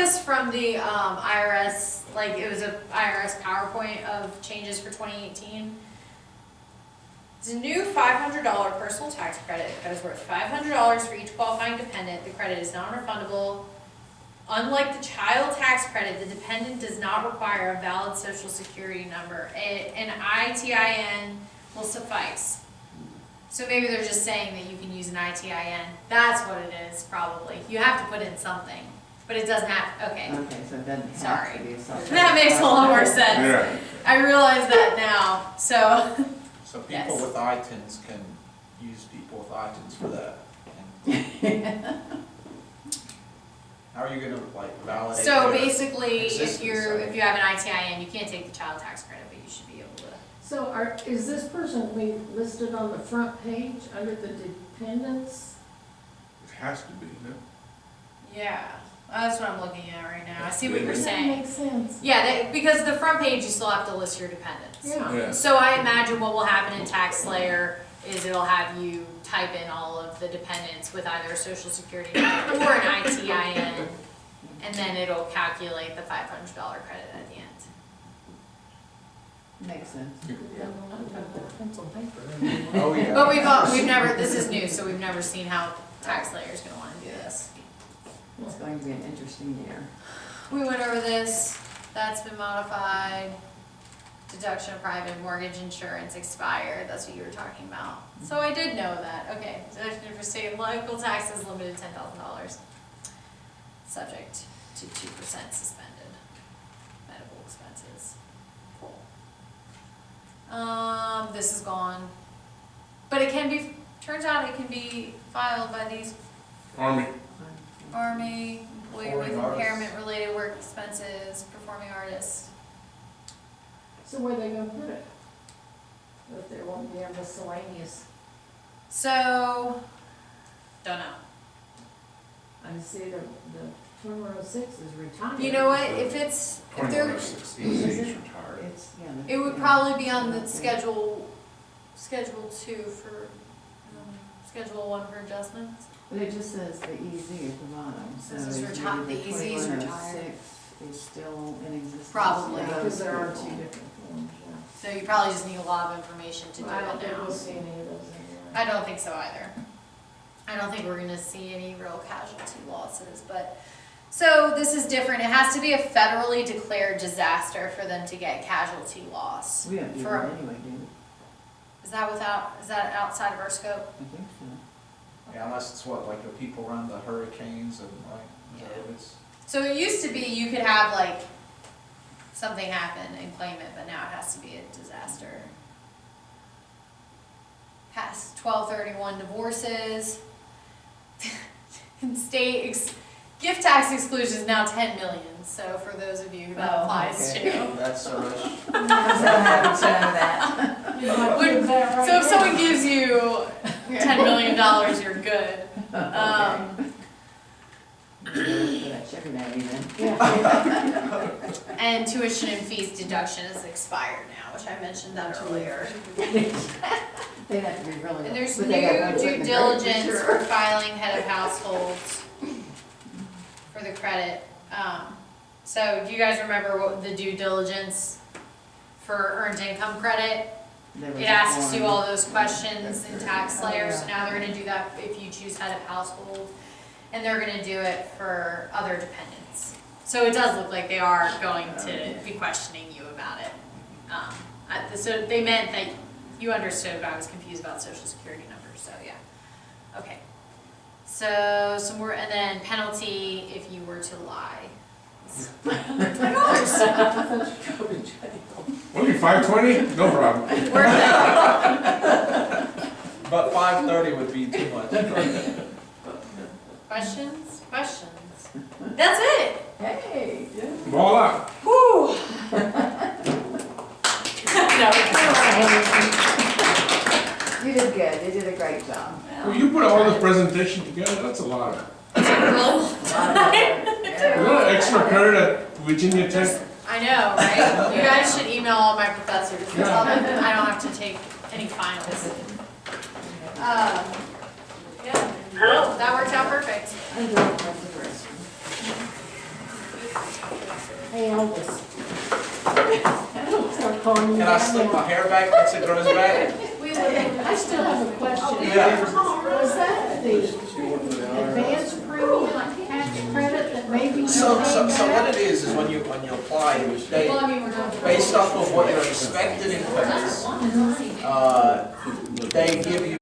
this from the IRS, like it was a IRS PowerPoint of changes for 2018. It's a new $500 personal tax credit that is worth $500 for each qualifying dependent. The credit is non-refundable. Unlike the child tax credit, the dependent does not require a valid social security number. An ITIN will suffice. So maybe they're just saying that you can use an ITIN. That's what it is, probably. You have to put in something, but it doesn't have, okay. Okay, so it doesn't have Sorry. to be a self. That makes a lot more sense. Yeah. I realize that now, so. So people Yes. with ITINs can use people with ITINs for that. And how are you gonna like validate? So their basically, if existence? you have an ITIN, you can't take the child tax credit, but you should be able to. So is this person listed on the front page under the dependents? It has to be, no? Yeah, that's what I'm looking at right now. I see what you're That saying. makes sense. Yeah, because the front page, you still have to list your dependents. Yeah. Yeah. So I imagine what will happen in TaxSlayer is it'll have you type in all of the dependents with either a social security number or an ITIN, and then it'll calculate the $500 credit at the end. Makes sense. Pencil paper. Oh, yeah. But we've never, this is new, so we've never seen how TaxSlayer is gonna wanna do this. It's going to be an interesting year. We went over this, that's been modified. Deduction of private mortgage insurance expired, that's what you were talking about. So I did know that, okay. Deduction for state and local taxes limited to $10,000. Subject to 2% suspended. Medical expenses. Cool. This is gone. But it can be, turns out it can be filed by these Army. Army, employee with Performing artists. impairment-related work expenses, performing artists. So where are they gonna put it? That there won't be a miscellaneous, So, don't know. I see the 2106 is retired. You know what, if it's, if they're, 2106, he's retired. It's, yeah. it would probably be on the schedule 2 for, schedule 1 for adjustments. But it just says the EZ at the bottom, so This is is reti- maybe the EZ is 2106 is still in existence. Probably. for those Because there are people. 2 different forms, yeah. So you probably just need a lot of information to do I don't it think now. we'll see any of those anywhere. I don't think so either. I don't think we're gonna see any real casualty losses, but, so this is different. It has to be a federally declared disaster for them to get casualty loss. We don't do For- that anyway, do we? Is that outside of our scope? I think so. Yeah, unless it's what, like the people run the hurricanes and like, is that what it's? So it used to be you could have like something happen and claim it, but now it has to be a disaster. Past 1231 divorces. And gift tax exclusion is now 10 million, so for those of you who that Oh, applies okay. to. That's so much. I'm so happy to know that. You might prove that right So if now. someone gives you $10 million, you're good. For that sugar daddy then. Yeah. And tuition and fees deduction is expired now, which I mentioned that earlier. They'd have to be really. And there's but they got one new foot in due the grave for diligence sure. for filing head of households for the credit. So do you guys remember what the due diligence for earned income credit? There was It a asks you form. all those questions in TaxSlayer, so now they're gonna do that if you choose head of household. And they're gonna do it for other dependents. So it does look like they are going to be questioning you about it. So they meant that you understood, but I was confused about social security numbers, so yeah. Okay. So some more, and then penalty if you were to lie. $20. Only 520? No problem. Worth it. But 530 would be too much. Questions? Questions? That's it. Hey, Ball out. Whew. No. You did good, you did a great job. Well, you put all this presentation together, that's a lot of, extra credit at Virginia Tech. I know, right? You guys should email all my professors and tell them that I don't have to take any finals. Yeah. That worked out perfect. I enjoyed the rest. Hey Elvis. Start calling you Can I that slick now. my hair back once it grows back? I still have a question. Yeah. Was that the advanced premium tax credit that maybe you So paid what back? it is when you apply, they, Well, I mean, we're not. based off of what your expected income is, they give you